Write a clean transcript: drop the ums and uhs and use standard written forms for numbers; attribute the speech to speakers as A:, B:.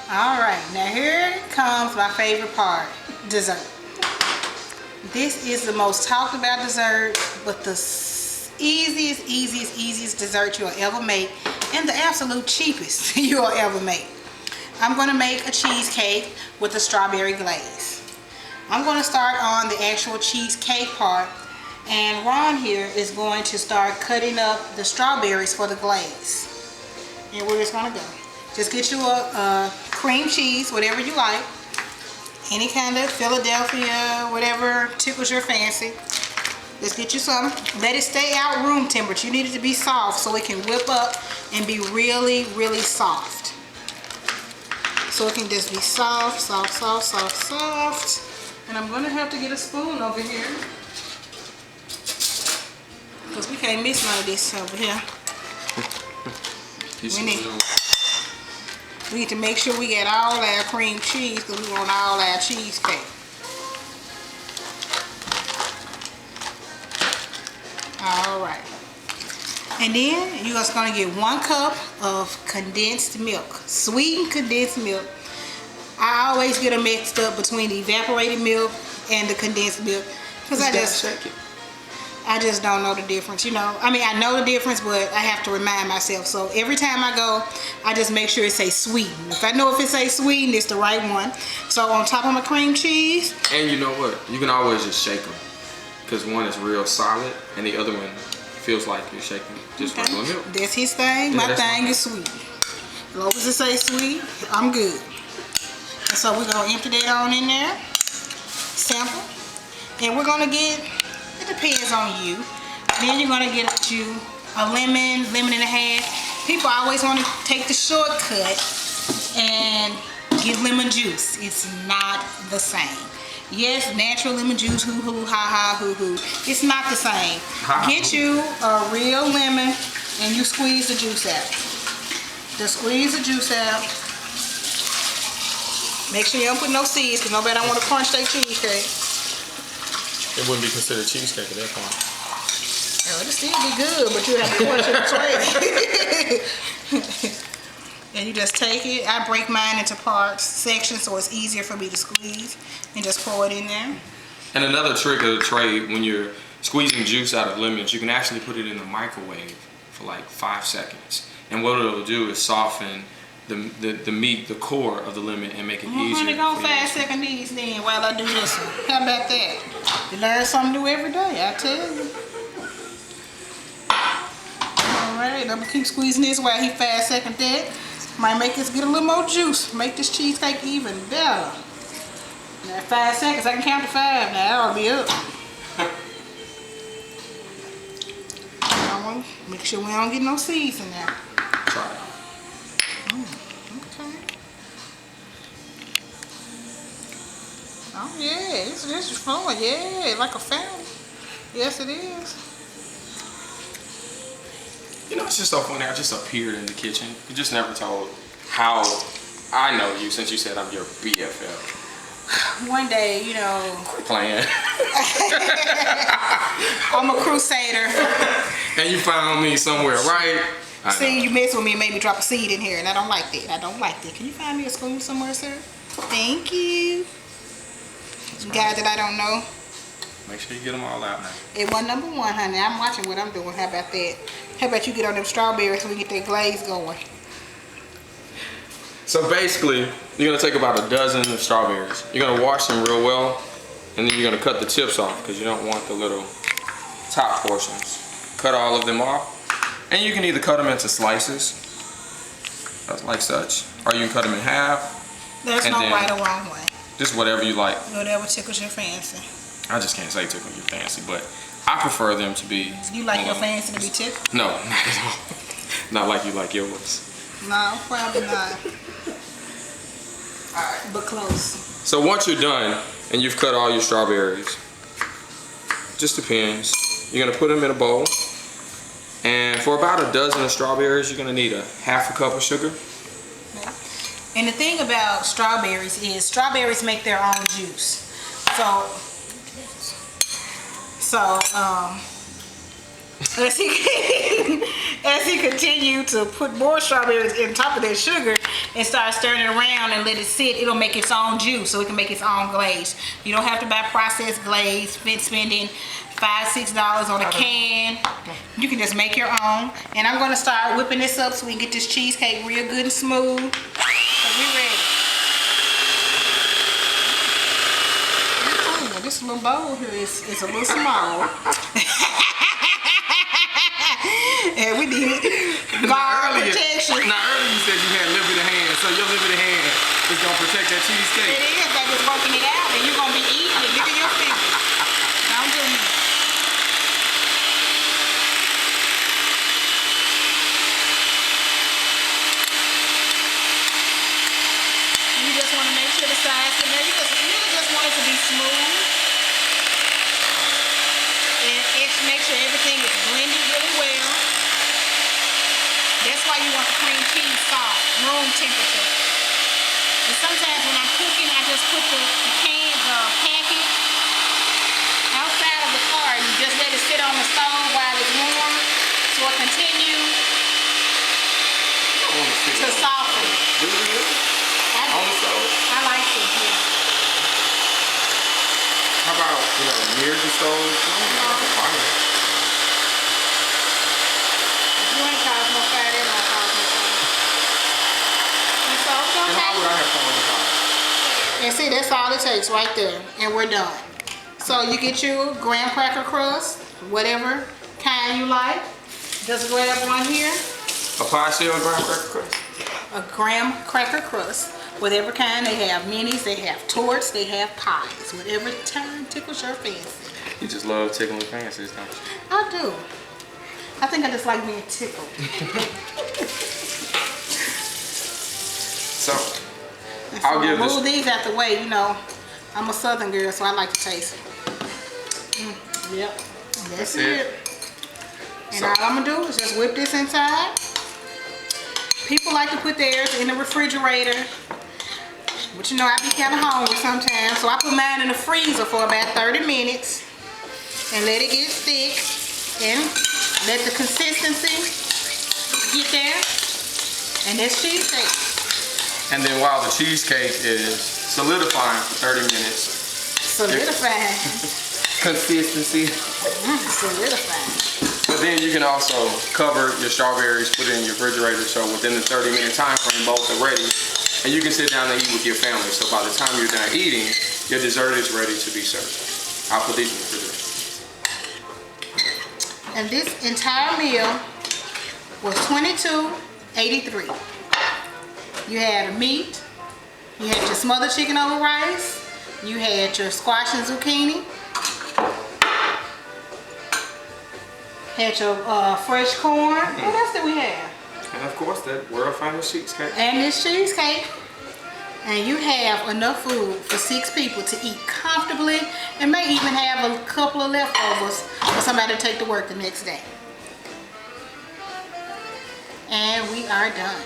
A: All right, now here comes my favorite part, dessert. This is the most talked about dessert, but the easiest dessert you'll ever make, and the absolute cheapest you'll ever make. I'm going to make a cheesecake with a strawberry glaze. I'm going to start on the actual cheesecake part, and Ron here is going to start cutting up the strawberries for the glaze. And we're just going to go. Just get you a cream cheese, whatever you like. Any kind of Philadelphia, whatever tickles your fancy. Just get you some. Let it stay out room temperature. You need it to be soft so it can whip up and be really, really soft. So it can just be soft, soft, soft, soft, soft. And I'm going to have to get a spoon over here, because we can't miss none of this over here. We need to make sure we get all our cream cheese, because we want all our cheesecake. Alright. And then you're just going to get 1 cup of condensed milk. Sweetened condensed milk. I always get them mixed up between the evaporated milk and the condensed milk, because I just don't know the difference, you know. I mean, I know the difference, but I have to remind myself. So every time I go, I just make sure it says sweetened. If I know if it says sweetened, it's the right one. So on top of my cream cheese.
B: And you know what? You can always just shake them, because one is real solid and the other one feels like you're shaking just regular milk.
A: That's his thing. Yeah, my thing is sweet. As long as it says sweet, I'm good. And so we're going to empty that on in there. Simple. And we're going to get, it depends on you. Then you're going to get you a lemon, lemon and a half. People always want to take the shortcut and get lemon juice. It's not the same. Yes, natural lemon juice, hoo hoo, ha ha, hoo hoo. It's not the same. Get you a real lemon and you squeeze the juice out. Just squeeze the juice out. Make sure you don't put no seeds, because nobody don't want to crunch their cheesecake.
B: It wouldn't be considered cheesecake at that point.
A: Oh, it'll still be good, but you have to crunch it tray. And you just take it. I break mine into parts, sections, so it's easier for me to squeeze, and just pour it in there.
B: And another trick of the tray, when you're squeezing juice out of lemons, you can actually put it in the microwave for like 5 seconds. And what it'll do is soften the meat, the core of the lemon, and make it easier.
A: Honey, go 5 second these then while I do this one. How about that? You learn something new every day, I tell you. Alright, I'm gonna keep squeezing this while he 5 second that. Might make us get a little more juice. Make this cheesecake even better. Now 5 seconds, I can count to 5 now. I'll be up. Make sure we don't get no seeds in there.
B: Try it.
A: Okay. Oh yeah, this is fun. Yeah, like a fountain. Yes, it is.
B: You know, it's just so funny. I just appeared in the kitchen. You just never told how I know you, since you said I'm your BFF.
A: One day, you know.
B: Quit playing.
A: I'm a crusader.
B: And you found me somewhere, right?
A: See, you mess with me and made me drop a seed in here, and I don't like that. I don't like that. Can you find me a spoon somewhere, sir? Thank you. Some guy that I don't know.
B: Make sure you get them all out now.
A: It wasn't number 1, honey. I'm watching what I'm doing. How about that? How about you get on them strawberries so we get that glaze going?
B: So basically, you're gonna take about a dozen of strawberries. You're gonna wash them real well, and then you're gonna cut the tips off, because you don't want the little top portions. Cut all of them off. And you can either cut them into slices, like such, or you can cut them in half.
A: There's no right or wrong way.
B: Just whatever you like.
A: Whatever tickles your fancy.
B: I just can't say tickle your fancy, but I prefer them to be...
A: You like your fancy to be tickled?
B: No, not at all. Not like you like yours.
A: No, probably not. Alright, but close.
B: So once you're done, and you've cut all your strawberries, just depends. You're going to put them in a bowl. And for about a dozen of strawberries, you're going to need a ½ cup of sugar.
A: Yeah. And the thing about strawberries is strawberries make their own juice. So as he continued to put more strawberries in top of that sugar, and start stirring it around and let it sit, it'll make its own juice, so it can make its own glaze. You don't have to buy processed glaze, spending $5-6 on a can. You can just make your own. And I'm gonna start whipping this up so we can get this cheesecake real good and smooth. So we ready. Oh, this little bowl here is a little small. And we need guard protection.
B: Now earlier you said you had limited hands, so your limited hand is gonna protect that cheesecake.
A: It is, baby. It's working it out, and you're gonna be eating it. Look at your fingers. Don't do me. You just want to make sure the sides can there. You just want it to be smooth, and make sure everything is blended really well. That's why you want the cream cheese soft, room temperature. And sometimes when I'm cooking, I just put the packet outside of the carton and just let it sit on the stove while it's warm, so it continues to soften.
B: On the stove?
A: I like it here.
B: How about, near the stove?
A: You ain't caused no fire, they're not causing no fire. And so it's gonna
B: And how would I
A: take,
B: have fun on the fire?
A: and see, that's all it takes right there, and we're done. So you get your graham cracker crust, whatever kind you like. Just grab one here,
B: A pie shell graham cracker crust?
A: a graham cracker crust, whatever kind. They have minis, they have torts, they have pies, whatever time tickles your fancy.
B: You just love tickling fancies, don't you?
A: I do. I think I just like being tickled.
B: So,
A: And
B: I'll
A: so
B: give
A: move
B: this.
A: these out the way, I'm a southern girl, so I like to taste it. Yep, that's it. And
B: So-
A: all I'm gonna do is just whip this inside. People like to put theirs in the refrigerator, but I be kind of hungry sometimes, so I put mine in the freezer for about 30 minutes and let it get thick and let the consistency get there, and that's cheesecake.
B: And then while the cheesecake is solidifying for 30 minutes,
A: Solidifying.
B: consistency.
A: Solidifying.
B: But then you can also cover your strawberries, put it in your refrigerator, so within the 30-minute time frame, both are ready. And you can sit down and eat with your family. So by the time you're done eating, your dessert is ready to be served. I'll put these in the refrigerator.
A: And this entire meal was $22.83. You had a meat, you had your smothered chicken over rice, you had your squash and zucchini, had your fresh corn. What else did we have?
B: And of course, that world famous cheesecake.
A: And this cheesecake. And you have enough food for 6 people to eat comfortably, and may even have a couple of leftovers for somebody to take to work the next day. And we are done.